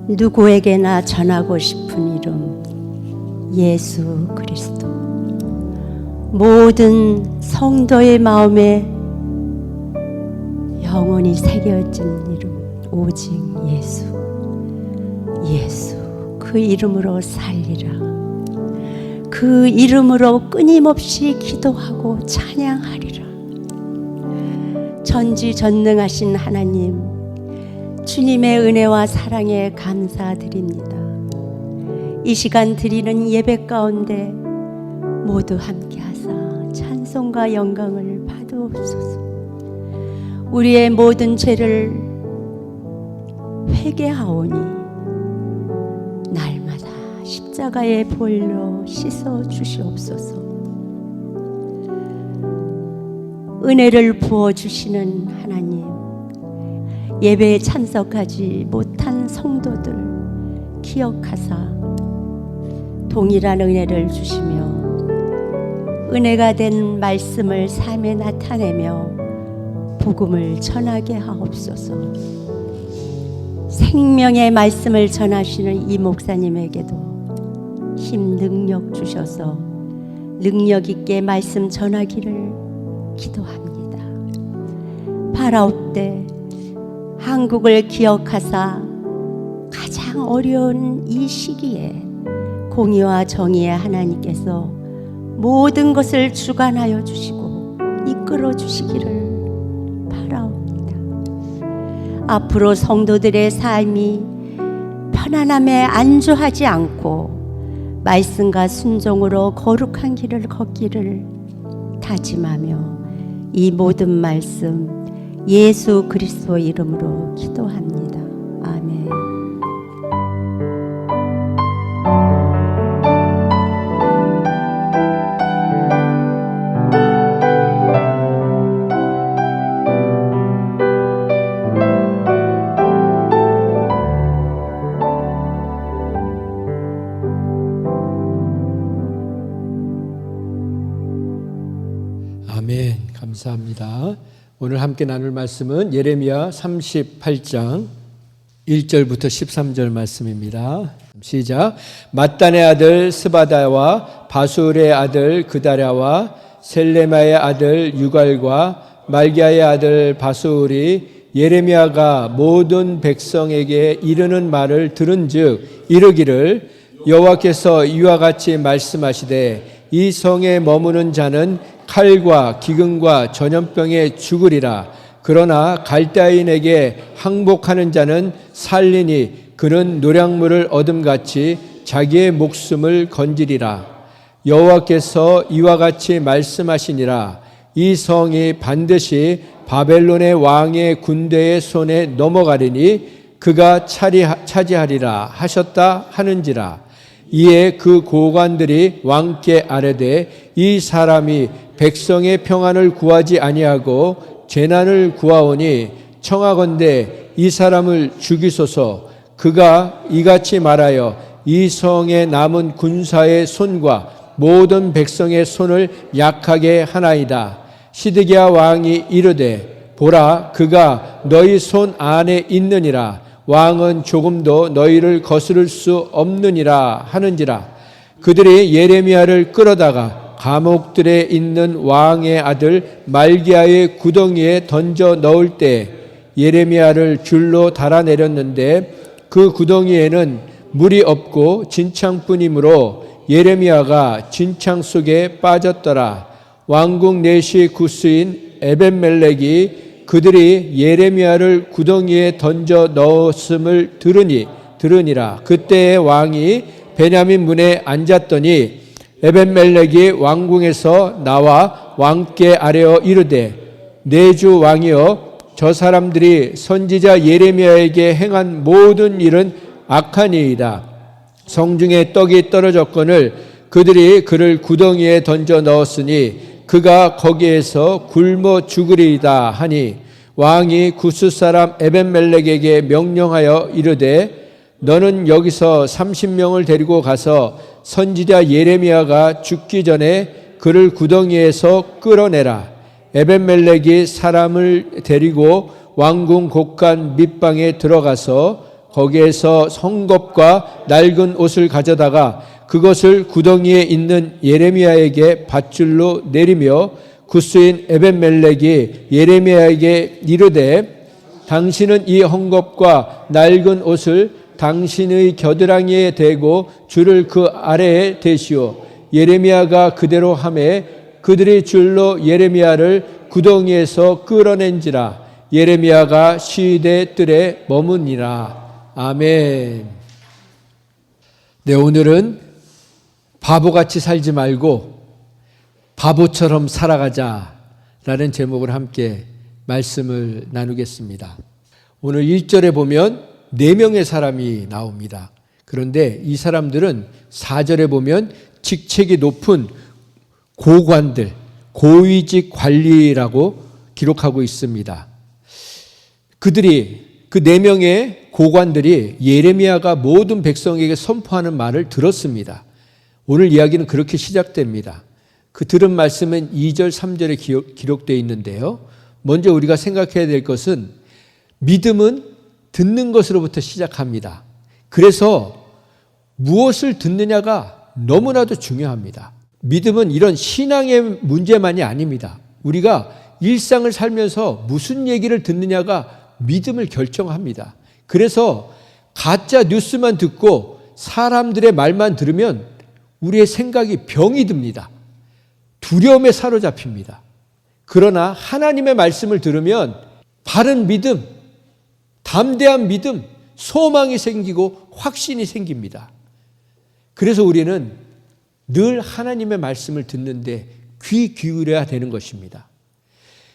누구에게나 전하고 싶은 이름 예수 그리스도. 모든 성도의 마음에 영원히 새겨진 이름 오직 예수. 예수, 그 이름으로 살리라. 그 이름으로 끊임없이 기도하고 찬양하리라. 전지전능하신 하나님, 주님의 은혜와 사랑에 감사드립니다. 이 시간 드리는 예배 가운데 모두 함께하사 찬송과 영광을 받으옵소서. 우리의 모든 죄를 회개하오니 날마다 십자가의 보혈로 씻어 주시옵소서. 은혜를 부어주시는 하나님, 예배에 참석하지 못한 성도들 기억하사 동일한 은혜를 주시며 은혜가 된 말씀을 삶에 나타내며 복음을 전하게 하옵소서. 생명의 말씀을 전하시는 이 목사님에게도 힘 능력 주셔서 능력 있게 말씀 전하기를 기도합니다. 파라오 때 한국을 기억하사 가장 어려운 이 시기에 공의와 정의의 하나님께서 모든 것을 주관하여 주시고 이끌어 주시기를 바라옵니다. 앞으로 성도들의 삶이 편안함에 안주하지 않고 말씀과 순종으로 거룩한 길을 걷기를 다짐하며 이 모든 말씀 예수 그리스도 이름으로 기도합니다. 아멘. 아멘. 감사합니다. 오늘 함께 나눌 말씀은 예레미야 38장 1절부터 13절 말씀입니다. 시작. mattan의 아들 스바다와 바술의 아들 그다랴와 셀레마의 아들 유갈과 말기야의 아들 바술이 예레미야가 모든 백성에게 이르는 말을 들은즉 이르기를 여호와께서 이와 같이 말씀하시되 이 성에 머무는 자는 칼과 기근과 전염병에 죽으리라. 그러나 갈대아인에게 항복하는 자는 살리니 그는 노량물을 얻음같이 자기의 목숨을 건지리라. 여호와께서 이와 같이 말씀하시니라. 이 성이 반드시 바벨론의 왕의 군대의 손에 넘어가리니 그가 차지하리라 하셨다 하는지라. 이에 그 고관들이 왕께 아뢰되 이 사람이 백성의 평안을 구하지 아니하고 재난을 구하오니 청하건대 이 사람을 죽이소서. 그가 이같이 말하여 이 성에 남은 군사의 손과 모든 백성의 손을 약하게 하나이다. 시드기야 왕이 이르되 보라 그가 너희 손 안에 있느니라. 왕은 조금도 너희를 거스를 수 없느니라 하는지라. 그들이 예레미야를 끌어다가 감옥들에 있는 왕의 아들 말기야의 구덩이에 던져 넣을 때 예레미야를 줄로 달아내렸는데 그 구덩이에는 물이 없고 진창뿐이므로 예레미야가 진창 속에 빠졌더라. 왕궁 내시 구스인 에벤멜렉이 그들이 예레미야를 구덩이에 던져 넣었음을 들으니라. 그때의 왕이 베냐민 문에 앉았더니 에벤멜렉이 왕궁에서 나와 왕께 아뢰어 이르되 내 주 왕이여 저 사람들이 선지자 예레미야에게 행한 모든 일은 악하니이다. 성중에 떡이 떨어졌거늘 그들이 그를 구덩이에 던져 넣었으니 그가 거기에서 굶어 죽으리이다 하니 왕이 구스 사람 에벤멜렉에게 명령하여 이르되 너는 여기서 30명을 데리고 가서 선지자 예레미야가 죽기 전에 그를 구덩이에서 끌어내라. 에벤멜렉이 사람을 데리고 왕궁 곳간 밑방에 들어가서 거기에서 성겁과 낡은 옷을 가져다가 그것을 구덩이에 있는 예레미야에게 밧줄로 내리며 구스인 에벤멜렉이 예레미야에게 이르되 당신은 이 헝겊과 낡은 옷을 당신의 겨드랑이에 대고 줄을 그 아래에 대시오. 예레미야가 그대로 하매 그들이 줄로 예레미야를 구덩이에서 끌어낸지라. 예레미야가 시대 뜰에 머무니라. 아멘. 네, 오늘은 바보같이 살지 말고 바보처럼 살아가자라는 제목으로 함께 말씀을 나누겠습니다. 오늘 1절에 보면 4명의 사람이 나옵니다. 그런데 이 사람들은 4절에 보면 직책이 높은 고관들, 고위직 관리라고 기록하고 있습니다. 그들이 그 4명의 고관들이 예레미야가 모든 백성에게 선포하는 말을 들었습니다. 오늘 이야기는 그렇게 시작됩니다. 그 들은 말씀은 2절, 3절에 기록되어 있는데요. 먼저 우리가 생각해야 될 것은 믿음은 듣는 것으로부터 시작합니다. 그래서 무엇을 듣느냐가 너무나도 중요합니다. 믿음은 이런 신앙의 문제만이 아닙니다. 우리가 일상을 살면서 무슨 얘기를 듣느냐가 믿음을 결정합니다. 그래서 가짜 뉴스만 듣고 사람들의 말만 들으면 우리의 생각이 병이 듭니다. 두려움에 사로잡힙니다. 그러나 하나님의 말씀을 들으면 바른 믿음, 담대한 믿음, 소망이 생기고 확신이 생깁니다. 그래서 우리는 늘 하나님의 말씀을 듣는데 귀 기울여야 되는 것입니다.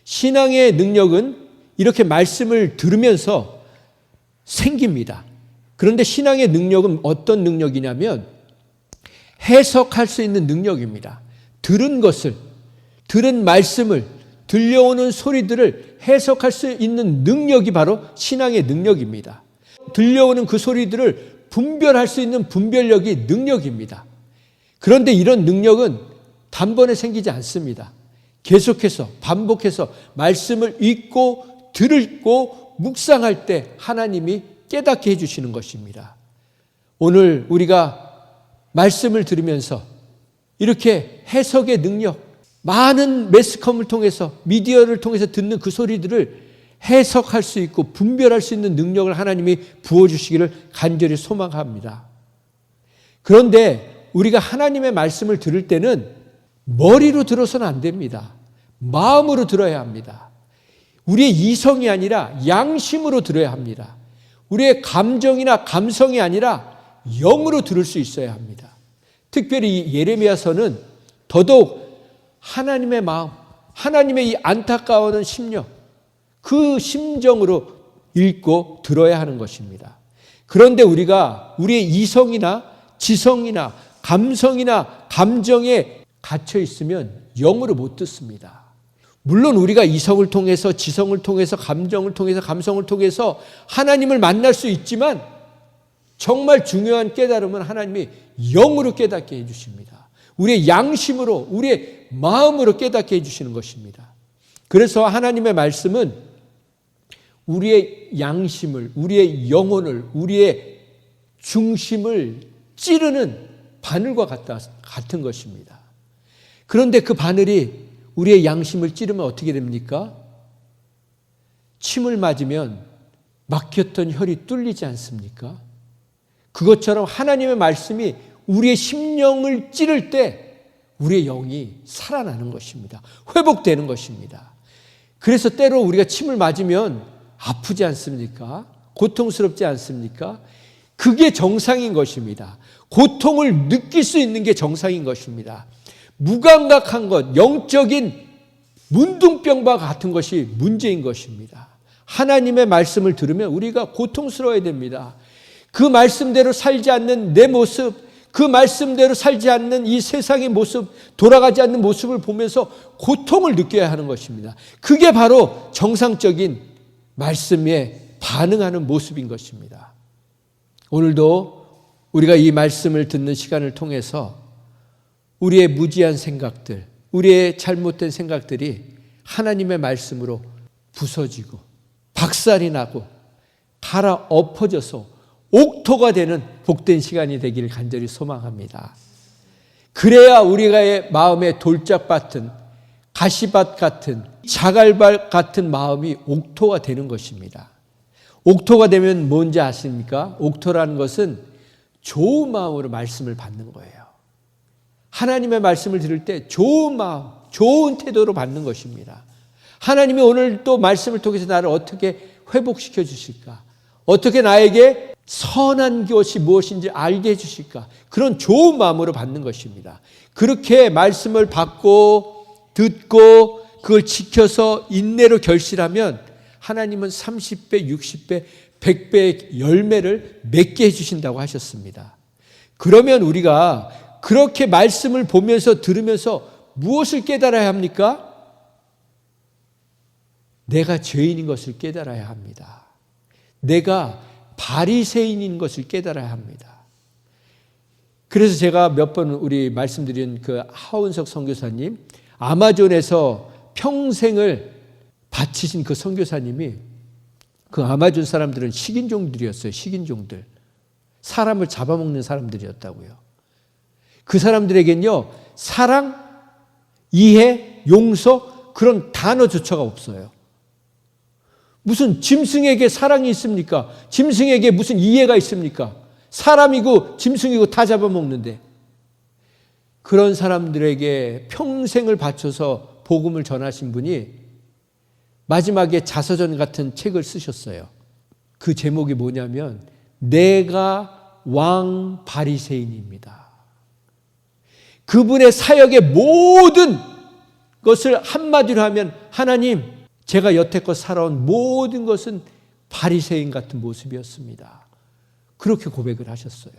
신앙의 능력은 이렇게 말씀을 들으면서 생깁니다. 그런데 신앙의 능력은 어떤 능력이냐면 해석할 수 있는 능력입니다. 들은 것을, 들은 말씀을, 들려오는 소리들을 해석할 수 있는 능력이 바로 신앙의 능력입니다. 들려오는 그 소리들을 분별할 수 있는 분별력이 능력입니다. 그런데 이런 능력은 단번에 생기지 않습니다. 계속해서 반복해서 말씀을 읽고 들고 묵상할 때 하나님이 깨닫게 해주시는 것입니다. 오늘 우리가 말씀을 들으면서 이렇게 해석의 능력, 많은 매스컴을 통해서 미디어를 통해서 듣는 그 소리들을 해석할 수 있고 분별할 수 있는 능력을 하나님이 부어주시기를 간절히 소망합니다. 그런데 우리가 하나님의 말씀을 들을 때는 머리로 들어서는 안 됩니다. 마음으로 들어야 합니다. 우리의 이성이 아니라 양심으로 들어야 합니다. 우리의 감정이나 감성이 아니라 영으로 들을 수 있어야 합니다. 특별히 이 예레미야서는 더더욱 하나님의 마음, 하나님의 이 안타까워하는 심령, 그 심정으로 읽고 들어야 하는 것입니다. 그런데 우리가 우리의 이성이나 지성이나 감성이나 감정에 갇혀 있으면 영으로 못 듣습니다. 물론 우리가 이성을 통해서 지성을 통해서 감정을 통해서 감성을 통해서 하나님을 만날 수 있지만 정말 중요한 깨달음은 하나님이 영으로 깨닫게 해주십니다. 우리의 양심으로 우리의 마음으로 깨닫게 해주시는 것입니다. 그래서 하나님의 말씀은 우리의 양심을, 우리의 영혼을, 우리의 중심을 찌르는 바늘과 같은 것입니다. 그런데 그 바늘이 우리의 양심을 찌르면 어떻게 됩니까? 침을 맞으면 막혔던 혈이 뚫리지 않습니까? 그것처럼 하나님의 말씀이 우리의 심령을 찌를 때 우리의 영이 살아나는 것입니다. 회복되는 것입니다. 그래서 때로 우리가 침을 맞으면 아프지 않습니까? 고통스럽지 않습니까? 그게 정상인 것입니다. 고통을 느낄 수 있는 게 정상인 것입니다. 무감각한 것, 영적인 문둥병과 같은 것이 문제인 것입니다. 하나님의 말씀을 들으면 우리가 고통스러워야 됩니다. 그 말씀대로 살지 않는 내 모습, 그 말씀대로 살지 않는 이 세상의 모습, 돌아가지 않는 모습을 보면서 고통을 느껴야 하는 것입니다. 그게 바로 정상적인 말씀에 반응하는 모습인 것입니다. 오늘도 우리가 이 말씀을 듣는 시간을 통해서 우리의 무지한 생각들, 우리의 잘못된 생각들이 하나님의 말씀으로 부서지고 박살이 나고 갈아 엎어져서 옥토가 되는 복된 시간이 되기를 간절히 소망합니다. 그래야 우리가 마음에 돌짝밭은 가시밭 같은 자갈밭 같은 마음이 옥토가 되는 것입니다. 옥토가 되면 뭔지 아십니까? 옥토라는 것은 좋은 마음으로 말씀을 받는 거예요. 하나님의 말씀을 들을 때 좋은 마음, 좋은 태도로 받는 것입니다. 하나님이 오늘 또 말씀을 통해서 나를 어떻게 회복시켜 주실까? 어떻게 나에게 선한 것이 무엇인지 알게 해주실까? 그런 좋은 마음으로 받는 것입니다. 그렇게 말씀을 받고 듣고 그걸 지켜서 인내로 결실하면 하나님은 30배, 60배, 100배의 열매를 맺게 해주신다고 하셨습니다. 그러면 우리가 그렇게 말씀을 보면서 들으면서 무엇을 깨달아야 합니까? 내가 죄인인 것을 깨달아야 합니다. 내가 바리새인인 것을 깨달아야 합니다. 그래서 제가 몇 번 우리 말씀드린 그 하운석 선교사님, 아마존에서 평생을 바치신 그 선교사님이, 그 아마존 사람들은 식인종들이었어요. 식인종들. 사람을 잡아먹는 사람들이었다고요. 그 사람들에겐요, 사랑, 이해, 용서, 그런 단어조차가 없어요. 무슨 짐승에게 사랑이 있습니까? 짐승에게 무슨 이해가 있습니까? 사람이고 짐승이고 다 잡아먹는데. 그런 사람들에게 평생을 바쳐서 복음을 전하신 분이 마지막에 자서전 같은 책을 쓰셨어요. 그 제목이 뭐냐면 내가 왕 바리새인입니다. 그분의 사역의 모든 것을 한마디로 하면 하나님, 제가 여태껏 살아온 모든 것은 바리새인 같은 모습이었습니다. 그렇게 고백을 하셨어요.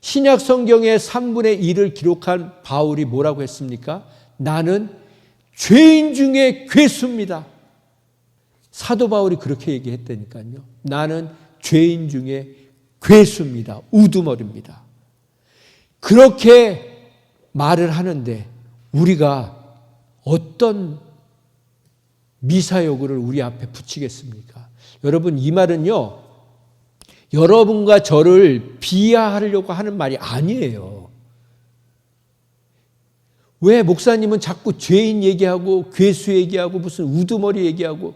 신약 성경의 3분의 1을 기록한 바울이 뭐라고 했습니까? 나는 죄인 중에 괴수입니다. 사도 바울이 그렇게 얘기했다니까요. 나는 죄인 중에 괴수입니다. 우두머리입니다. 그렇게 말을 하는데 우리가 어떤 미사여구를 우리 앞에 붙이겠습니까? 여러분, 이 말은요, 여러분과 저를 비하하려고 하는 말이 아니에요. 왜 목사님은 자꾸 죄인 얘기하고 괴수 얘기하고 무슨 우두머리 얘기하고,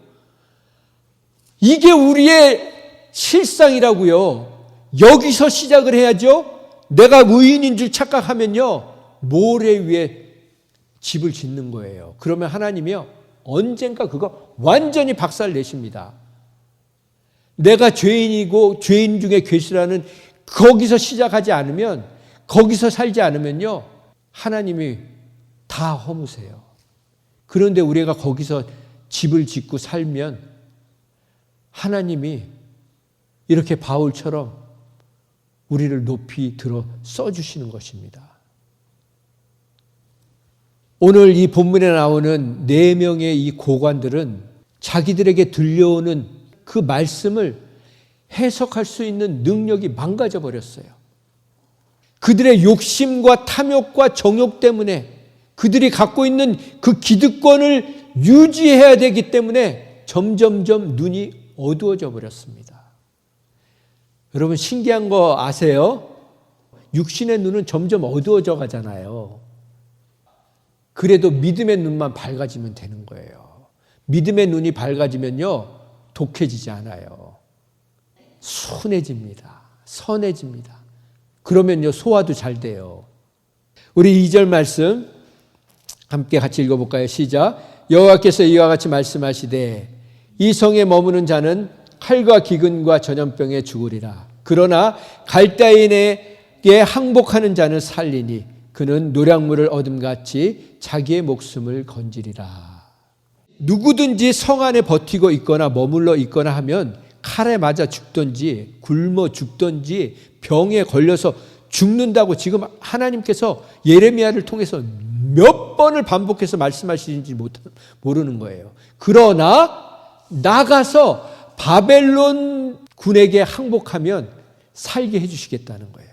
이게 우리의 실상이라고요. 여기서 시작을 해야죠. 내가 의인인 줄 착각하면요, 모래 위에 집을 짓는 거예요. 그러면 하나님이요, 언젠가 그거 완전히 박살 내십니다. 내가 죄인이고 죄인 중에 괴수라는 거기서 시작하지 않으면, 거기서 살지 않으면요, 하나님이 다 허무세요. 그런데 우리가 거기서 집을 짓고 살면 하나님이 이렇게 바울처럼 우리를 높이 들어 써주시는 것입니다. 오늘 이 본문에 나오는 4명의 이 고관들은 자기들에게 들려오는 그 말씀을 해석할 수 있는 능력이 망가져 버렸어요. 그들의 욕심과 탐욕과 정욕 때문에, 그들이 갖고 있는 그 기득권을 유지해야 되기 때문에 점점점 눈이 어두워져 버렸습니다. 여러분, 신기한 거 아세요? 육신의 눈은 점점 어두워져 가잖아요. 그래도 믿음의 눈만 밝아지면 되는 거예요. 믿음의 눈이 밝아지면요, 독해지지 않아요. 순해집니다. 선해집니다. 그러면요, 소화도 잘 돼요. 우리 2절 말씀 함께 같이 읽어볼까요? 시작. 여호와께서 이와 같이 말씀하시되 이 성에 머무는 자는 칼과 기근과 전염병에 죽으리라. 그러나 갈대인에게 항복하는 자는 살리니 그는 노량물을 얻음같이 자기의 목숨을 건지리라. 누구든지 성 안에 버티고 있거나 머물러 있거나 하면 칼에 맞아 죽든지 굶어 죽든지 병에 걸려서 죽는다고 지금 하나님께서 예레미야를 통해서 몇 번을 반복해서 말씀하시는지 모르는 거예요. 그러나 나가서 바벨론 군에게 항복하면 살게 해주시겠다는 거예요.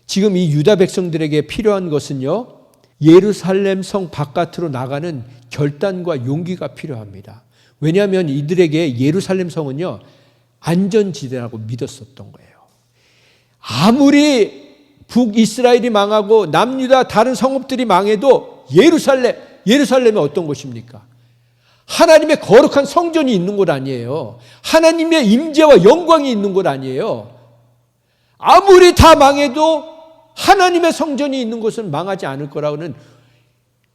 지금 이 유다 백성들에게 필요한 것은요, 예루살렘 성 바깥으로 나가는 결단과 용기가 필요합니다. 왜냐하면 이들에게 예루살렘 성은요, 안전지대라고 믿었었던 거예요. 아무리 북이스라엘이 망하고 남유다 다른 성읍들이 망해도 예루살렘이 어떤 곳입니까? 하나님의 거룩한 성전이 있는 곳 아니에요. 하나님의 임재와 영광이 있는 곳 아니에요. 아무리 다 망해도 하나님의 성전이 있는 곳은 망하지 않을 거라고는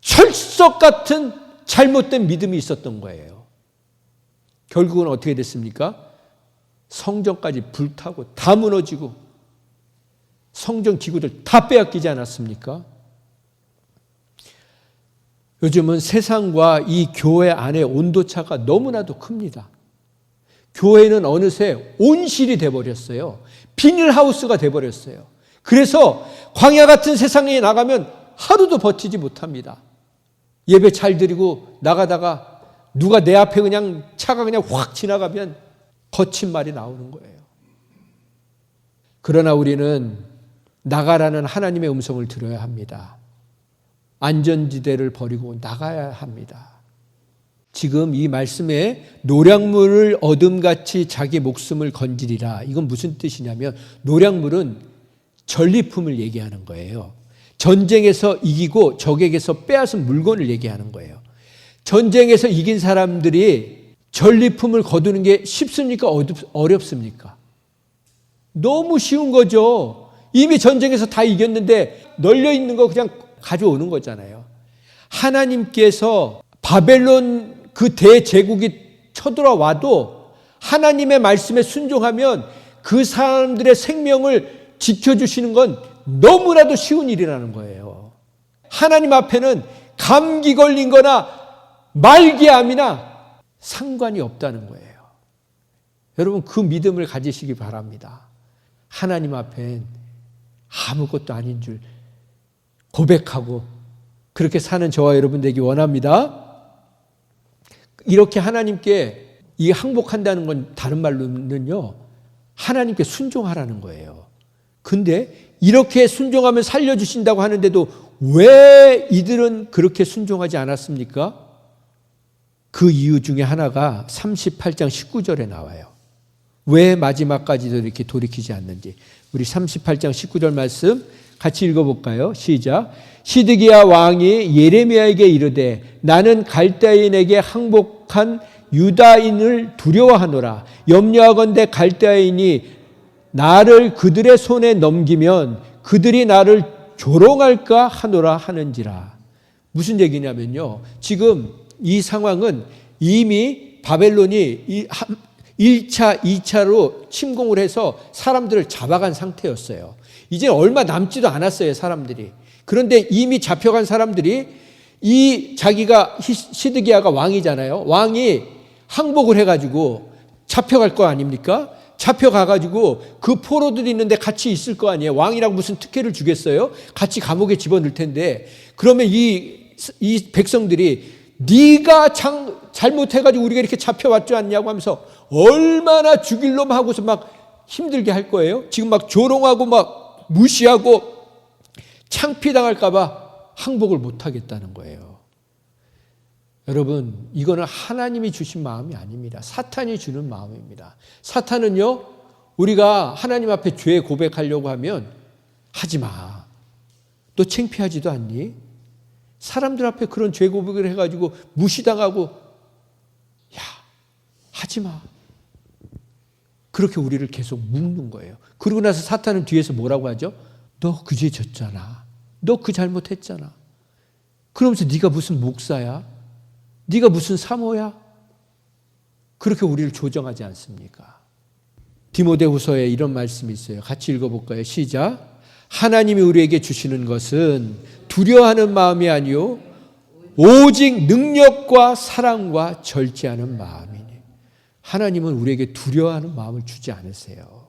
철석 같은 잘못된 믿음이 있었던 거예요. 결국은 어떻게 됐습니까? 성전까지 불타고 다 무너지고 성전 기구들 다 빼앗기지 않았습니까? 요즘은 세상과 이 교회 안의 온도차가 너무나도 큽니다. 교회는 어느새 온실이 돼버렸어요. 비닐하우스가 돼버렸어요. 그래서 광야 같은 세상에 나가면 하루도 버티지 못합니다. 예배 잘 드리고 나가다가 누가 내 앞에 그냥 차가 그냥 확 지나가면 거친 말이 나오는 거예요. 그러나 우리는 나가라는 하나님의 음성을 들어야 합니다. 안전지대를 버리고 나가야 합니다. 지금 이 말씀에 노량물을 어둠같이 자기 목숨을 건지리라. 이건 무슨 뜻이냐면 노량물은 전리품을 얘기하는 거예요. 전쟁에서 이기고 적에게서 빼앗은 물건을 얘기하는 거예요. 전쟁에서 이긴 사람들이 전리품을 거두는 게 쉽습니까? 어렵습니까? 너무 쉬운 거죠. 이미 전쟁에서 다 이겼는데 널려 있는 거 그냥 가져오는 거잖아요. 하나님께서 바벨론 그 대제국이 쳐들어와도 하나님의 말씀에 순종하면 그 사람들의 생명을 지켜주시는 건 너무나도 쉬운 일이라는 거예요. 하나님 앞에는 감기 걸린 거나 말기암이나 상관이 없다는 거예요. 여러분 그 믿음을 가지시기 바랍니다. 하나님 앞엔 아무것도 아닌 줄 고백하고 그렇게 사는 저와 여러분 되기 원합니다. 이렇게 하나님께 이 항복한다는 건 다른 말로는요, 하나님께 순종하라는 거예요. 근데 이렇게 순종하면 살려주신다고 하는데도 왜 이들은 그렇게 순종하지 않았습니까? 그 이유 중에 하나가 38장 19절에 나와요. 왜 마지막까지도 이렇게 돌이키지 않는지. 우리 38장 19절 말씀 같이 읽어볼까요? 시작. 시드기야 왕이 예레미야에게 이르되 나는 갈대아인에게 항복한 유다인을 두려워하노라. 염려하건대 갈대아인이 나를 그들의 손에 넘기면 그들이 나를 조롱할까 하노라 하는지라. 무슨 얘기냐면요. 지금 이 상황은 이미 바벨론이 1차, 2차로 침공을 해서 사람들을 잡아간 상태였어요. 이제 얼마 남지도 않았어요, 사람들이. 그런데 이미 잡혀간 사람들이 이 자기가 시드기야가 왕이잖아요. 왕이 항복을 해가지고 잡혀갈 거 아닙니까? 잡혀가가지고 그 포로들이 있는데 같이 있을 거 아니에요. 왕이라고 무슨 특혜를 주겠어요? 같이 감옥에 집어넣을 텐데. 그러면 이 백성들이 네가 잘못해가지고 우리가 이렇게 잡혀왔지 않냐고 하면서 얼마나 죽일 놈 하고서 막 힘들게 할 거예요. 지금 막 조롱하고 막 무시하고 창피당할까봐 항복을 못하겠다는 거예요. 여러분, 이거는 하나님이 주신 마음이 아닙니다. 사탄이 주는 마음입니다. 사탄은요, 우리가 하나님 앞에 죄 고백하려고 하면 하지 마. 너 창피하지도 않니? 사람들 앞에 그런 죄 고백을 해가지고 무시당하고 야, 하지 마. 그렇게 우리를 계속 묶는 거예요. 그러고 나서 사탄은 뒤에서 뭐라고 하죠? 너 그 죄 졌잖아. 너 그 잘못했잖아. 그러면서 네가 무슨 목사야? 네가 무슨 사모야? 그렇게 우리를 조정하지 않습니까? 디모데후서에 이런 말씀이 있어요. 같이 읽어볼까요? 시작. 하나님이 우리에게 주시는 것은 두려워하는 마음이 아니요 오직 능력과 사랑과 절제하는 마음이니. 하나님은 우리에게 두려워하는 마음을 주지 않으세요.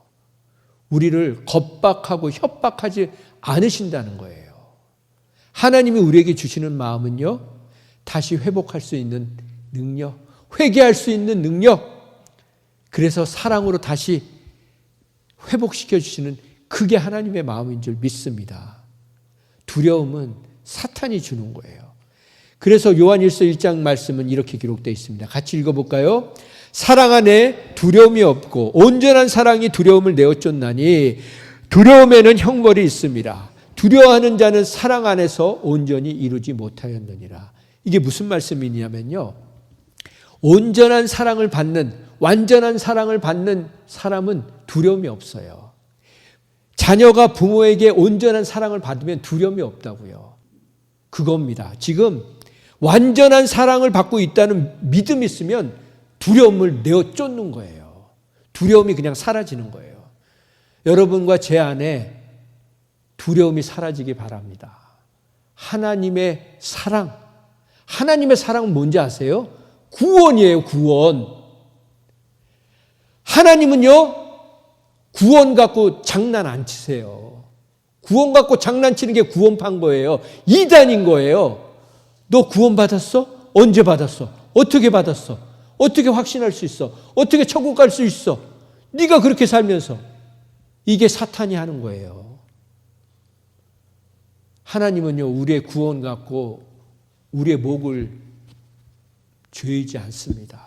우리를 겁박하고 협박하지 않으신다는 거예요. 하나님이 우리에게 주시는 마음은요, 다시 회복할 수 있는 능력, 회개할 수 있는 능력, 그래서 사랑으로 다시 회복시켜 주시는 그게 하나님의 마음인 줄 믿습니다. 두려움은 사탄이 주는 거예요. 그래서 요한일서 1장 말씀은 이렇게 기록되어 있습니다. 같이 읽어볼까요? 사랑 안에 두려움이 없고 온전한 사랑이 두려움을 내어쫓나니 두려움에는 형벌이 있습니다. 두려워하는 자는 사랑 안에서 온전히 이루지 못하였느니라. 이게 무슨 말씀이냐면요. 온전한 사랑을 받는, 완전한 사랑을 받는 사람은 두려움이 없어요. 자녀가 부모에게 온전한 사랑을 받으면 두려움이 없다고요. 그겁니다. 지금 완전한 사랑을 받고 있다는 믿음이 있으면 두려움을 내어 쫓는 거예요. 두려움이 그냥 사라지는 거예요. 여러분과 제 안에 두려움이 사라지기 바랍니다. 하나님의 사랑. 하나님의 사랑은 뭔지 아세요? 구원이에요, 구원. 하나님은요, 구원 갖고 장난 안 치세요. 구원 갖고 장난치는 게 구원판 거예요. 이단인 거예요. 너 구원 받았어? 언제 받았어? 어떻게 받았어? 어떻게 확신할 수 있어? 어떻게 천국 갈 수 있어? 네가 그렇게 살면서. 이게 사탄이 하는 거예요. 하나님은요, 우리의 구원 갖고 우리의 목을 죄이지 않습니다.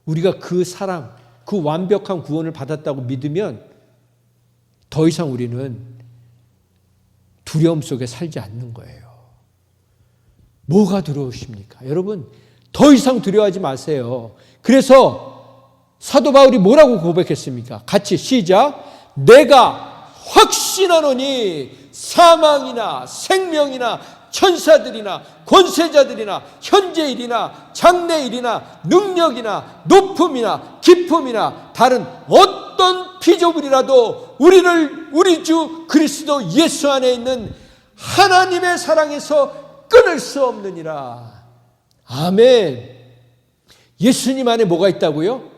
우리가 그 사랑, 그 완벽한 구원을 받았다고 믿으면 더 이상 우리는 두려움 속에 살지 않는 거예요. 뭐가 두려우십니까? 여러분, 더 이상 두려워하지 마세요. 그래서 사도 바울이 뭐라고 고백했습니까? 같이 시작. 내가 확신하노니 사망이나 생명이나 천사들이나 권세자들이나 현재일이나 장래일이나 능력이나 높음이나 깊음이나 다른 어떤 피조물이라도 우리를 우리 주 그리스도 예수 안에 있는 하나님의 사랑에서 끊을 수 없느니라. 아멘. 예수님 안에 뭐가 있다고요?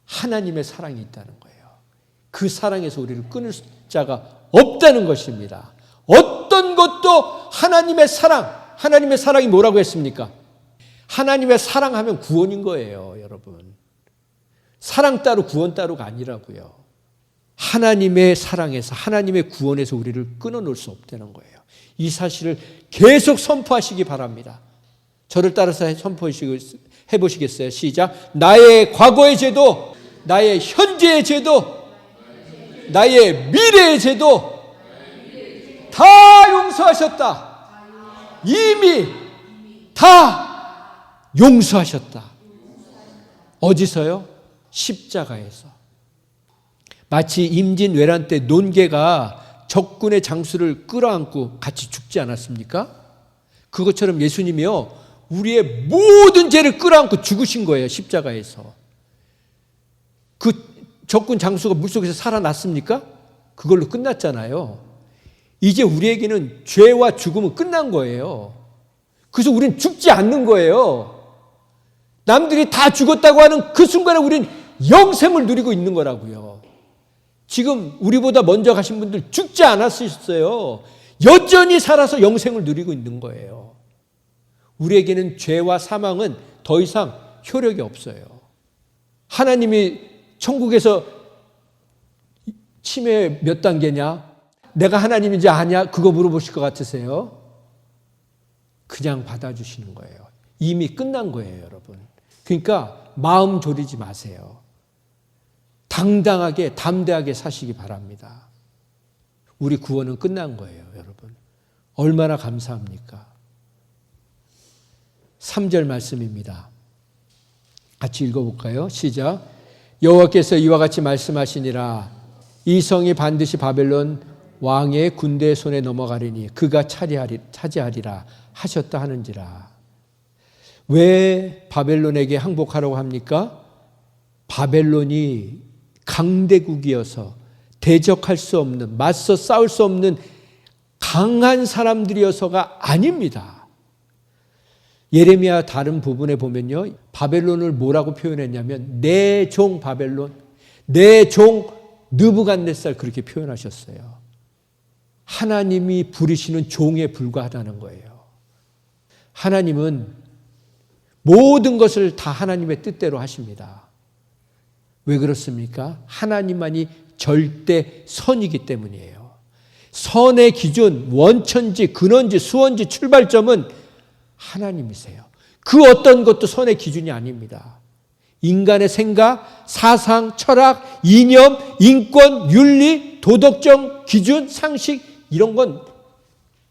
하나님의 사랑이 있다는 거예요. 그 사랑에서 우리를 끊을 자가 없다는 것입니다. 어떤 것도 하나님의 사랑이 뭐라고 했습니까? 하나님의 사랑하면 구원인 거예요, 여러분. 사랑 따로 구원 따로가 아니라고요. 하나님의 사랑에서, 하나님의 구원에서 우리를 끊어놓을 수 없다는 거예요. 이 사실을 계속 선포하시기 바랍니다. 저를 따라서 해보시겠어요? 시작. 나의 과거의 죄도, 나의 현재의 죄도, 나의 미래의 죄도 다 용서하셨다. 이미 다 용서하셨다. 어디서요? 십자가에서. 마치 임진왜란 때 논개가 적군의 장수를 끌어안고 같이 죽지 않았습니까? 그것처럼 예수님이요, 우리의 모든 죄를 끌어안고 죽으신 거예요, 십자가에서. 그 적군 장수가 물속에서 살아났습니까? 그걸로 끝났잖아요. 이제 우리에게는 죄와 죽음은 끝난 거예요. 그래서 우리는 죽지 않는 거예요. 남들이 다 죽었다고 하는 그 순간에 우리는 영생을 누리고 있는 거라고요. 지금 우리보다 먼저 가신 분들 죽지 않았었어요. 여전히 살아서 영생을 누리고 있는 거예요. 우리에게는 죄와 사망은 더 이상 효력이 없어요. 하나님이 천국에서 침해 몇 단계냐? 내가 하나님인지 아냐? 그거 물어보실 것 같으세요? 그냥 받아주시는 거예요. 이미 끝난 거예요, 여러분. 그러니까 마음 졸이지 마세요. 당당하게, 담대하게 사시기 바랍니다. 우리 구원은 끝난 거예요, 여러분. 얼마나 감사합니까? 3절 말씀입니다. 같이 읽어볼까요? 시작. 여호와께서 이와 같이 말씀하시니라. 이 성이 반드시 바벨론 왕의 군대의 손에 넘어가리니 그가 차지하리라 하셨다 하는지라. 왜 바벨론에게 항복하라고 합니까? 바벨론이 강대국이어서 대적할 수 없는, 맞서 싸울 수 없는 강한 사람들이어서가 아닙니다. 예레미야 다른 부분에 보면요, 바벨론을 뭐라고 표현했냐면 내 종 바벨론, 내 종 느부갓네살 그렇게 표현하셨어요. 하나님이 부리시는 종에 불과하다는 거예요. 하나님은 모든 것을 다 하나님의 뜻대로 하십니다. 왜 그렇습니까? 하나님만이 절대 선이기 때문이에요. 선의 기준, 원천지, 근원지, 수원지, 출발점은 하나님이세요. 그 어떤 것도 선의 기준이 아닙니다. 인간의 생각, 사상, 철학, 이념, 인권, 윤리, 도덕적 기준, 상식 이런 건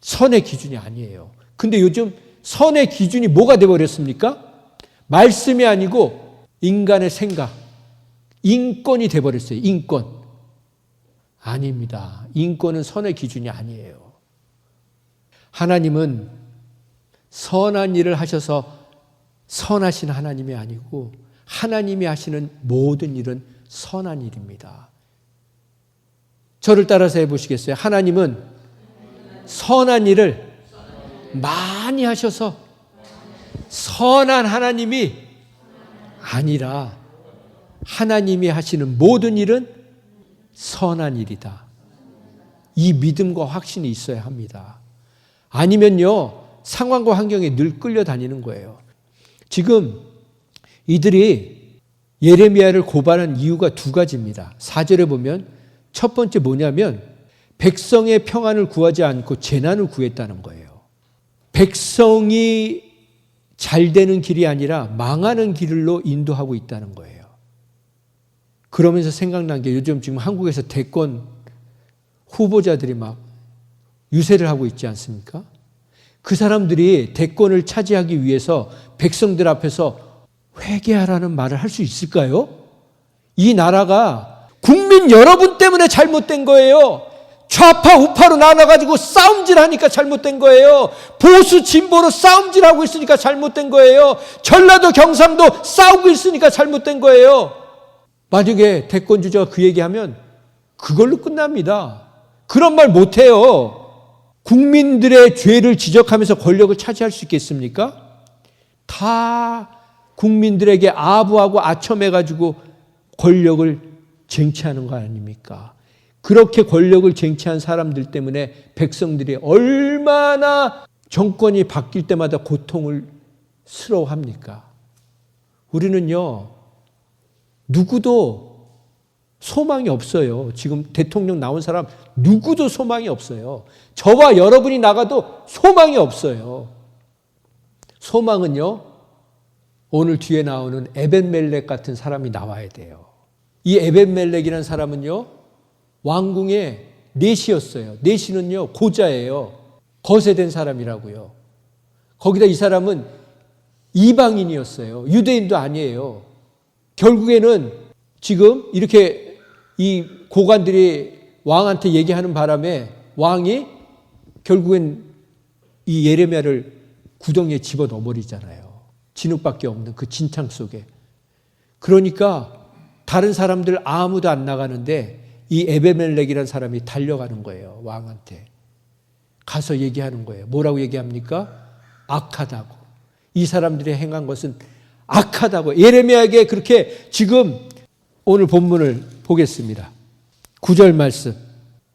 선의 기준이 아니에요. 근데 요즘 선의 기준이 뭐가 되어버렸습니까? 말씀이 아니고 인간의 생각, 인권이 되어버렸어요. 인권. 아닙니다. 인권은 선의 기준이 아니에요. 하나님은 선한 일을 하셔서 선하신 하나님이 아니고 하나님이 하시는 모든 일은 선한 일입니다. 저를 따라서 해보시겠어요? 하나님은 선한 일을 많이 하셔서 선한 하나님이 아니라 하나님이 하시는 모든 일은 선한 일이다. 이 믿음과 확신이 있어야 합니다. 아니면요, 상황과 환경에 늘 끌려다니는 거예요. 지금 이들이 예레미야를 고발한 이유가 두 가지입니다. 4절에 보면 첫 번째 뭐냐면 백성의 평안을 구하지 않고 재난을 구했다는 거예요. 백성이 잘 되는 길이 아니라 망하는 길로 인도하고 있다는 거예요. 그러면서 생각난 게 요즘 지금 한국에서 대권 후보자들이 막 유세를 하고 있지 않습니까? 그 사람들이 대권을 차지하기 위해서 백성들 앞에서 회개하라는 말을 할 수 있을까요? 이 나라가 국민 여러분 때문에 잘못된 거예요. 좌파 우파로 나눠가지고 싸움질하니까 잘못된 거예요. 보수 진보로 싸움질하고 있으니까 잘못된 거예요. 전라도 경상도 싸우고 있으니까 잘못된 거예요. 만약에 대권 주자가 그 얘기하면 그걸로 끝납니다. 그런 말 못해요. 국민들의 죄를 지적하면서 권력을 차지할 수 있겠습니까? 다 국민들에게 아부하고 아첨해가지고 권력을 쟁취하는 거 아닙니까? 그렇게 권력을 쟁취한 사람들 때문에 백성들이 얼마나 정권이 바뀔 때마다 고통을 스러워합니까? 우리는요, 누구도 소망이 없어요. 지금 대통령 나온 사람 누구도 소망이 없어요. 저와 여러분이 나가도 소망이 없어요. 소망은요, 오늘 뒤에 나오는 에벤멜렉 같은 사람이 나와야 돼요. 이 에벤멜렉이라는 사람은요, 왕궁의 내시였어요. 내시는요, 고자예요. 거세된 사람이라고요. 거기다 이 사람은 이방인이었어요. 유대인도 아니에요. 결국에는 지금 이렇게 이 고관들이 왕한테 얘기하는 바람에 왕이 결국엔 이 예레미야를 구덩이에 집어넣어 버리잖아요. 진흙밖에 없는 그 진창 속에. 그러니까 다른 사람들 아무도 안 나가는데 이 에베멜렉이라는 사람이 달려가는 거예요. 왕한테. 가서 얘기하는 거예요. 뭐라고 얘기합니까? 악하다고. 이 사람들이 행한 것은 악하다고. 예레미야에게 그렇게 지금 오늘 본문을 보겠습니다. 9절 말씀.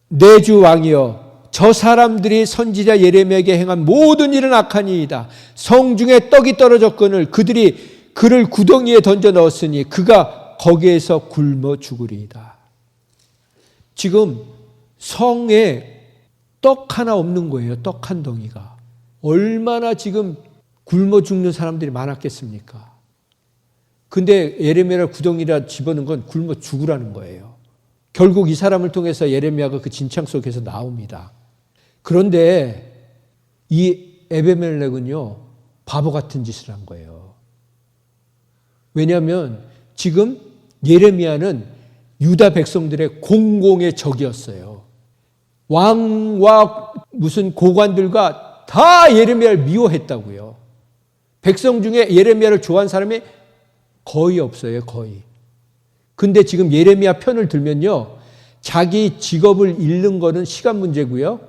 내 주 왕이여, 저 사람들이 선지자 예레미야에게 행한 모든 일은 악하니이다. 성중에 떡이 떨어졌거늘 그들이 그를 구덩이에 던져 넣었으니 그가 거기에서 굶어 죽으리이다. 지금 성에 떡 하나 없는 거예요. 떡 한 덩이가. 얼마나 지금 굶어 죽는 사람들이 많았겠습니까? 근데 예레미야를 구덩이라 집어넣은 건 굶어 죽으라는 거예요. 결국 이 사람을 통해서 예레미야가 그 진창 속에서 나옵니다. 그런데 이 에베멜렉은요, 바보 같은 짓을 한 거예요. 왜냐하면 지금 예레미야는 유다 백성들의 공공의 적이었어요. 왕과 무슨 고관들과 다 예레미야를 미워했다고요. 백성 중에 예레미야를 좋아하는 사람이 거의 없어요. 거의. 근데 지금 예레미야 편을 들면요, 자기 직업을 잃는 거는 시간 문제고요,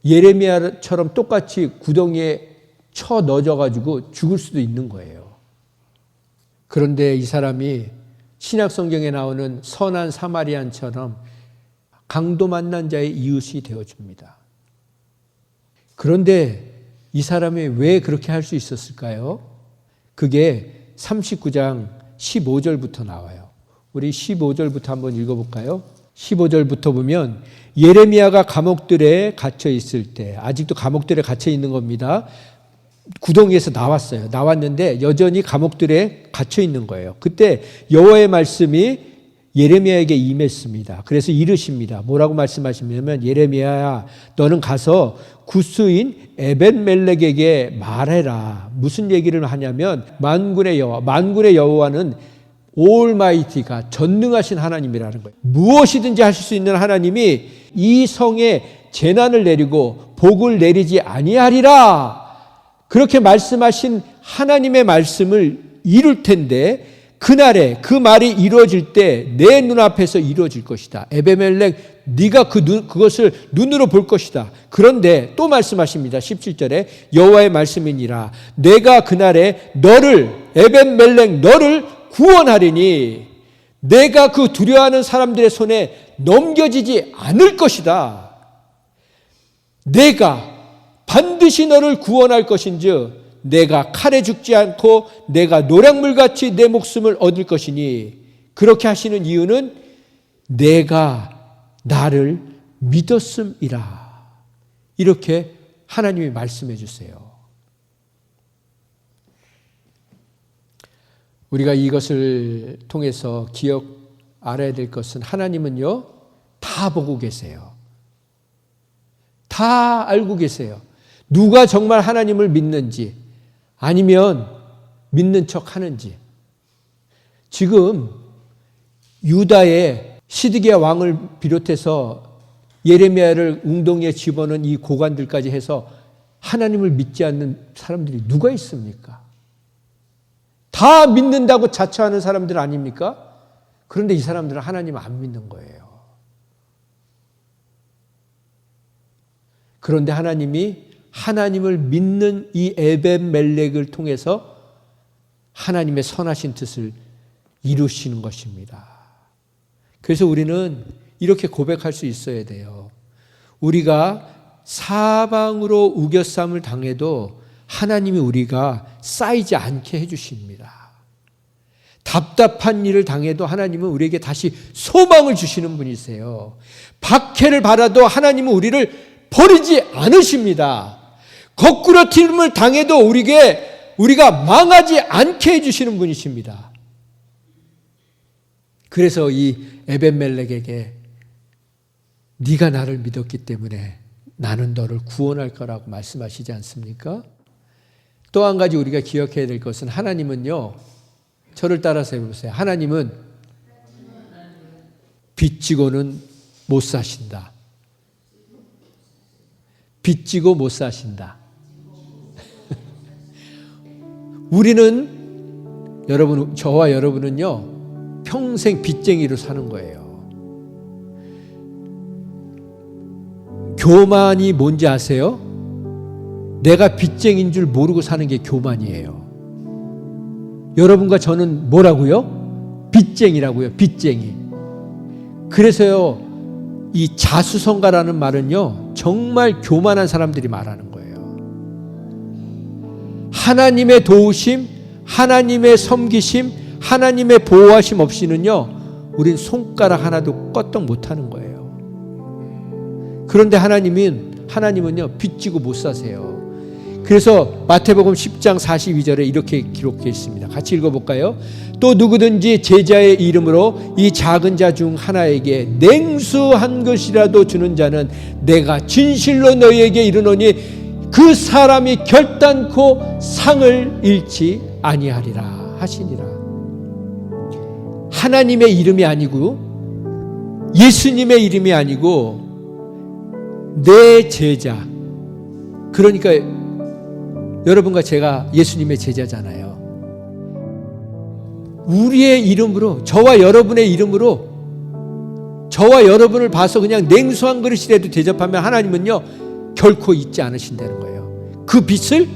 예레미야처럼 똑같이 구덩이에 쳐 넣어져가지고 죽을 수도 있는 거예요. 그런데 이 사람이 신약 성경에 나오는 선한 사마리안처럼 강도 만난 자의 이웃이 되어줍니다. 그런데 이 사람이 왜 그렇게 할 수 있었을까요? 그게 39장 15절부터 나와요. 우리 15절부터 한번 읽어볼까요? 15절부터 보면 예레미야가 감옥들에 갇혀 있을 때, 아직도 감옥들에 갇혀 있는 겁니다. 구덩이에서 나왔어요. 나왔는데 여전히 감옥들에 갇혀 있는 거예요. 그때 여호와의 말씀이 예레미야에게 임했습니다. 그래서 이르십니다. 뭐라고 말씀하시냐면 예레미야야 너는 가서 구스인 에벤멜렉에게 말해라. 무슨 얘기를 하냐면 만군의 여호와는 올마이티가 전능하신 하나님이라는 거예요. 무엇이든지 하실 수 있는 하나님이 이 성에 재난을 내리고 복을 내리지 아니하리라. 그렇게 말씀하신 하나님의 말씀을 이룰 텐데 그날에 그 말이 이루어질 때 내 눈앞에서 이루어질 것이다. 에베멜렉 네가 그것을 눈으로 볼 것이다. 그런데 또 말씀하십니다. 17절에 여호와의 말씀이니라 내가 그날에 에벤멜렉 너를 구원하리니 내가 그 두려워하는 사람들의 손에 넘겨지지 않을 것이다. 내가 반드시 너를 구원할 것인즉 내가 칼에 죽지 않고 내가 노량물같이 내 목숨을 얻을 것이니 그렇게 하시는 이유는 내가 나를 믿었음이라. 이렇게 하나님이 말씀해 주세요. 우리가 이것을 통해서 알아야 될 것은 하나님은요 다 보고 계세요. 다 알고 계세요. 누가 정말 하나님을 믿는지 아니면 믿는 척 하는지. 지금 유다의 시드기야 왕을 비롯해서 예레미야를 웅덩이에 집어넣은 이 고관들까지 해서 하나님을 믿지 않는 사람들이 누가 있습니까? 다 믿는다고 자처하는 사람들 아닙니까? 그런데 이 사람들은 하나님을 안 믿는 거예요. 그런데 하나님이 하나님을 믿는 이 에벤멜렉을 통해서 하나님의 선하신 뜻을 이루시는 것입니다. 그래서 우리는 이렇게 고백할 수 있어야 돼요. 우리가 사방으로 우겨쌈을 당해도 하나님이 우리가 쌓이지 않게 해주십니다. 답답한 일을 당해도 하나님은 우리에게 다시 소망을 주시는 분이세요. 박해를 받아도 하나님은 우리를 버리지 않으십니다. 거꾸로 튀김을 당해도 우리가 망하지 않게 해주시는 분이십니다. 그래서 이 에벤멜렉에게 네가 나를 믿었기 때문에 나는 너를 구원할 거라고 말씀하시지 않습니까? 또 한 가지 우리가 기억해야 될 것은 하나님은요, 저를 따라서 해보세요. 하나님은 빚지고는 못 사신다. 빚지고 못 사신다. 우리는 저와 여러분은요 평생 빚쟁이로 사는 거예요. 교만이 뭔지 아세요? 내가 빚쟁이인 줄 모르고 사는 게 교만이에요. 여러분과 저는 뭐라고요? 빚쟁이라고요. 빚쟁이. 그래서요 이 자수성가라는 말은요 정말 교만한 사람들이 말하는 거예요. 하나님의 도우심, 하나님의 섬기심, 하나님의 보호하심 없이는요 우린 손가락 하나도 껐떡 못하는 거예요. 그런데 하나님은요 빚지고 못 사세요. 그래서 마태복음 10장 42절에 이렇게 기록되어 있습니다. 같이 읽어볼까요? 또 누구든지 제자의 이름으로 이 작은 자 중 하나에게 냉수한 것이라도 주는 자는 내가 진실로 너희에게 이르노니 그 사람이 결단코 상을 잃지 아니하리라 하시니라. 하나님의 이름이 아니고 예수님의 이름이 아니고 내 제자, 그러니까 여러분과 제가 예수님의 제자잖아요. 우리의 이름으로, 저와 여러분의 이름으로 저와 여러분을 봐서 그냥 냉수한 그릇이라도 대접하면 하나님은요 결코 잊지 않으신다는 거예요. 그 빚을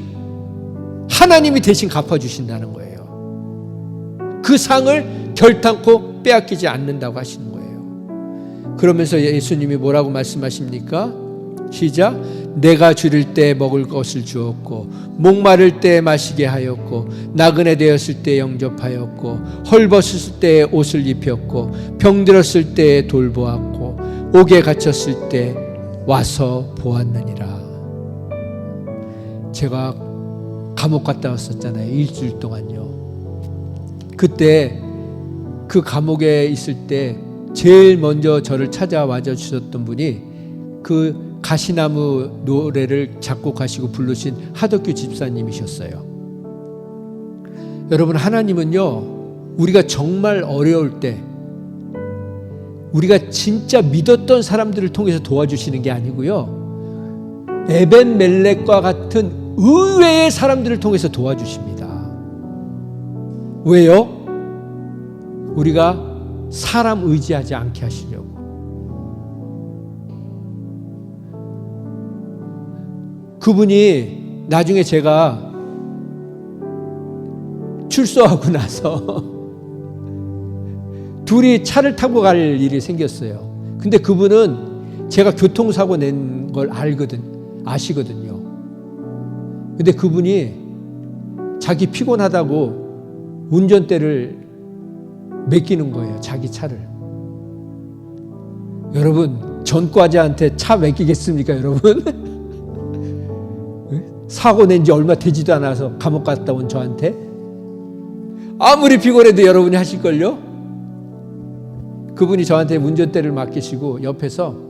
하나님이 대신 갚아주신다는 거예요. 그 상을 결단코 빼앗기지 않는다고 하시는 거예요. 그러면서 예수님이 뭐라고 말씀하십니까? 시작. 내가 줄일 때 먹을 것을 주었고 목마를 때 마시게 하였고 나그네 되었을 때 영접하였고 헐벗었을 때 옷을 입혔고 병들었을 때 돌보았고 옥에 갇혔을 때 와서 보았느니라. 제가 감옥 갔다 왔었잖아요. 일주일 동안요. 그때 그 감옥에 있을 때 제일 먼저 저를 찾아와 주셨던 분이 그 가시나무 노래를 작곡하시고 부르신 하덕규 집사님이셨어요. 여러분, 하나님은요, 우리가 정말 어려울 때 우리가 진짜 믿었던 사람들을 통해서 도와주시는 게 아니고요, 에벤멜렉과 같은 의외의 사람들을 통해서 도와주십니다. 왜요? 우리가 사람 의지하지 않게 하시려고. 그분이 나중에 제가 출소하고 나서 둘이 차를 타고 갈 일이 생겼어요. 근데 그분은 제가 교통사고 낸 걸 아시거든요. 근데 그분이 자기 피곤하다고 운전대를 맡기는 거예요. 자기 차를. 여러분, 전과자한테 차 맡기겠습니까, 여러분? 사고 낸 지 얼마 되지도 않아서 감옥 갔다 온 저한테? 아무리 피곤해도 여러분이 하실걸요? 그분이 저한테 운전대를 맡기시고 옆에서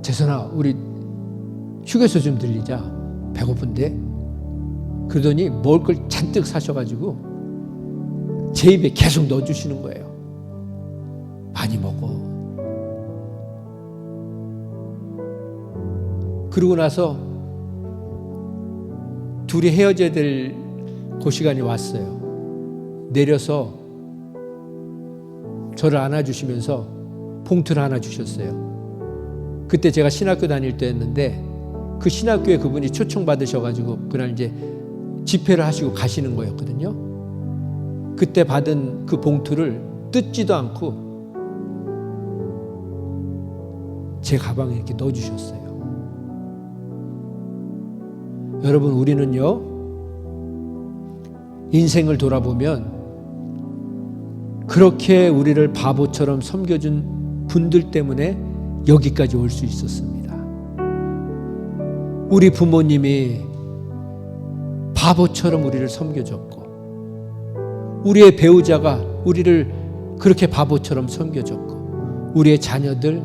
재선아, 우리 휴게소 좀 들리자. 배고픈데? 그러더니 먹을 걸 잔뜩 사셔가지고 제 입에 계속 넣어주시는 거예요. 많이 먹어. 그러고 나서 둘이 헤어져야 될 그 시간이 왔어요. 내려서 저를 안아주시면서 봉투를 하나 주셨어요. 그때 제가 신학교 다닐 때였는데 그 신학교에 그분이 초청받으셔가지고 그날 이제 집회를 하시고 가시는 거였거든요. 그때 받은 그 봉투를 뜯지도 않고 제 가방에 이렇게 넣어주셨어요. 여러분, 우리는요, 인생을 돌아보면 그렇게 우리를 바보처럼 섬겨준 분들 때문에 여기까지 올 수 있었습니다. 우리 부모님이 바보처럼 우리를 섬겨줬고, 우리의 배우자가 우리를 그렇게 바보처럼 섬겨줬고, 우리의 자녀들,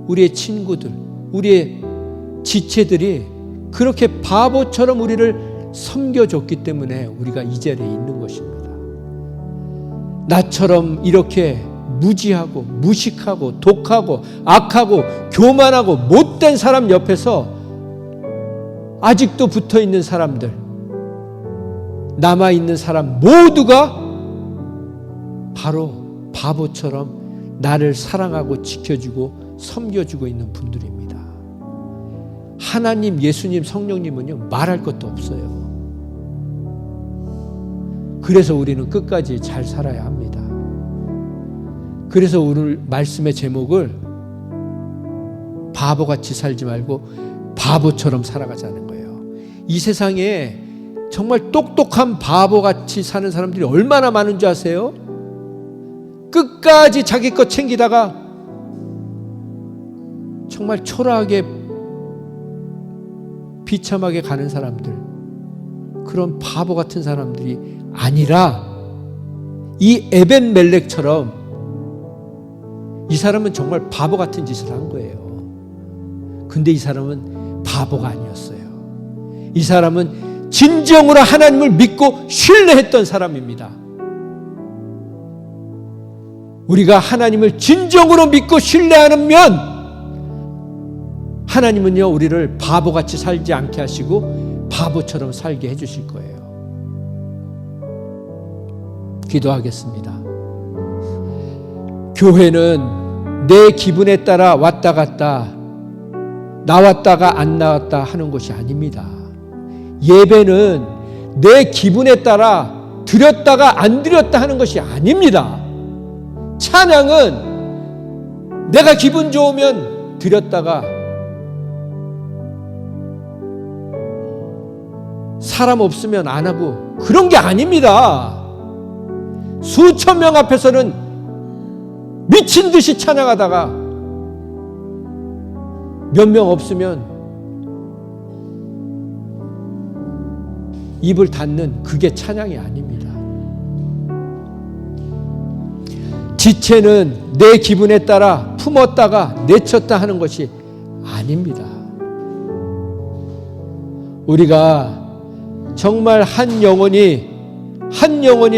우리의 친구들, 우리의 지체들이 그렇게 바보처럼 우리를 섬겨줬기 때문에 우리가 이 자리에 있는 것입니다. 나처럼 이렇게 무지하고 무식하고 독하고 악하고 교만하고 못된 사람 옆에서 아직도 붙어있는 사람들, 남아있는 사람 모두가 바로 바보처럼 나를 사랑하고 지켜주고 섬겨주고 있는 분들입니다. 하나님, 예수님, 성령님은요, 말할 것도 없어요. 그래서 우리는 끝까지 잘 살아야 합니다. 그래서 오늘 말씀의 제목을 바보같이 살지 말고 바보처럼 살아가자는 거예요. 이 세상에 정말 똑똑한 바보같이 사는 사람들이 얼마나 많은 줄 아세요? 끝까지 자기 것 챙기다가 정말 초라하게 비참하게 가는 사람들, 그런 바보 같은 사람들이 아니라 이 에벤멜렉처럼 이 사람은 정말 바보 같은 짓을 한 거예요. 근데 이 사람은 바보가 아니었어요. 이 사람은 진정으로 하나님을 믿고 신뢰했던 사람입니다. 우리가 하나님을 진정으로 믿고 신뢰하면 하나님은요, 우리를 바보같이 살지 않게 하시고 바보처럼 살게 해주실 거예요. 기도하겠습니다. 교회는 내 기분에 따라 왔다 갔다, 나왔다가 안 나왔다 하는 것이 아닙니다. 예배는 내 기분에 따라 드렸다가 안 드렸다 하는 것이 아닙니다. 찬양은 내가 기분 좋으면 드렸다가 사람 없으면 안 하고 그런 게 아닙니다. 수천 명 앞에서는 미친 듯이 찬양하다가 몇 명 없으면 입을 닫는 그게 찬양이 아닙니다. 지체는 내 기분에 따라 품었다가 내쳤다 하는 것이 아닙니다. 우리가 정말 한 영혼이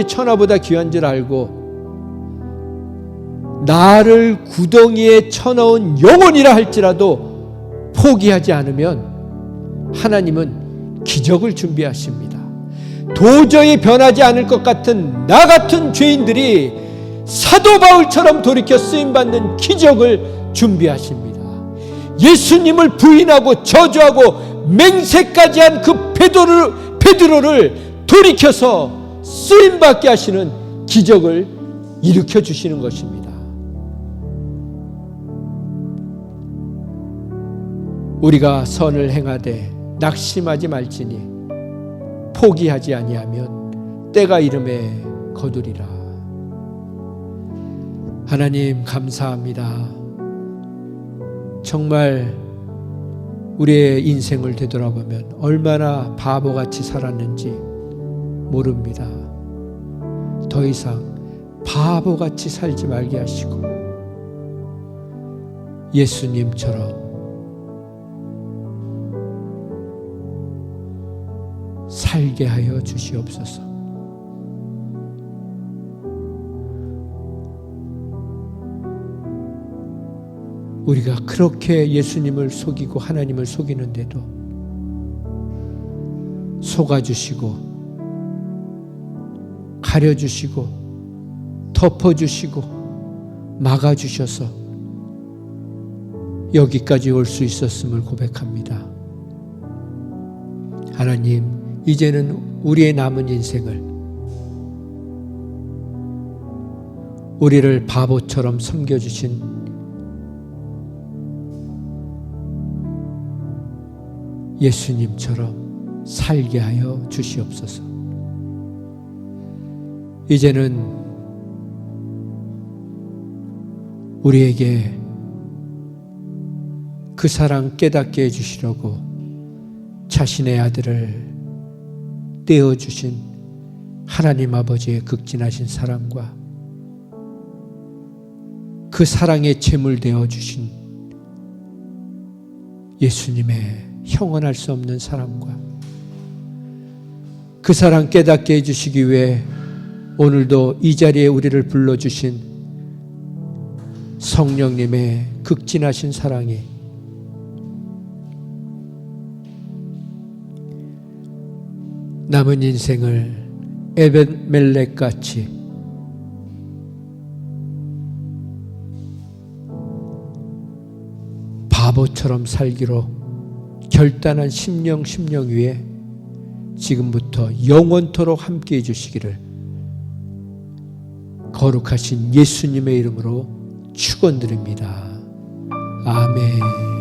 천하보다 귀한 줄 알고 나를 구덩이에 쳐넣은 영혼이라 할지라도 포기하지 않으면 하나님은 기적을 준비하십니다. 도저히 변하지 않을 것 같은 나 같은 죄인들이 사도 바울처럼 돌이켜 쓰임받는 기적을 준비하십니다. 예수님을 부인하고 저주하고 맹세까지 한 그 베드로를 돌이켜서 쓰임받게 하시는 기적을 일으켜 주시는 것입니다. 우리가 선을 행하되 낙심하지 말지니 포기하지 아니하면 때가 이름에 거두리라. 하나님 감사합니다. 정말 우리의 인생을 되돌아보면 얼마나 바보같이 살았는지 모릅니다. 더 이상 바보같이 살지 말게 하시고 예수님처럼 살게 하여 주시옵소서. 우리가 그렇게 예수님을 속이고 하나님을 속이는데도 속아주시고 가려주시고 덮어주시고 막아주셔서 여기까지 올 수 있었음을 고백합니다. 하나님, 이제는 우리의 남은 인생을 우리를 바보처럼 섬겨주신 예수님처럼 살게 하여 주시옵소서. 이제는 우리에게 그 사랑 깨닫게 해주시려고 자신의 아들을 떼어주신 하나님 아버지의 극진하신 사랑과 그 사랑의 제물 되어주신 예수님의 형언할 수 없는 사랑과 그 사랑 깨닫게 해주시기 위해 오늘도 이 자리에 우리를 불러주신 성령님의 극진하신 사랑이 남은 인생을 에벤멜렉같이 바보처럼 살기로 결단한 심령 위에 지금부터 영원토록 함께해 주시기를 거룩하신 예수님의 이름으로 축원드립니다. 아멘.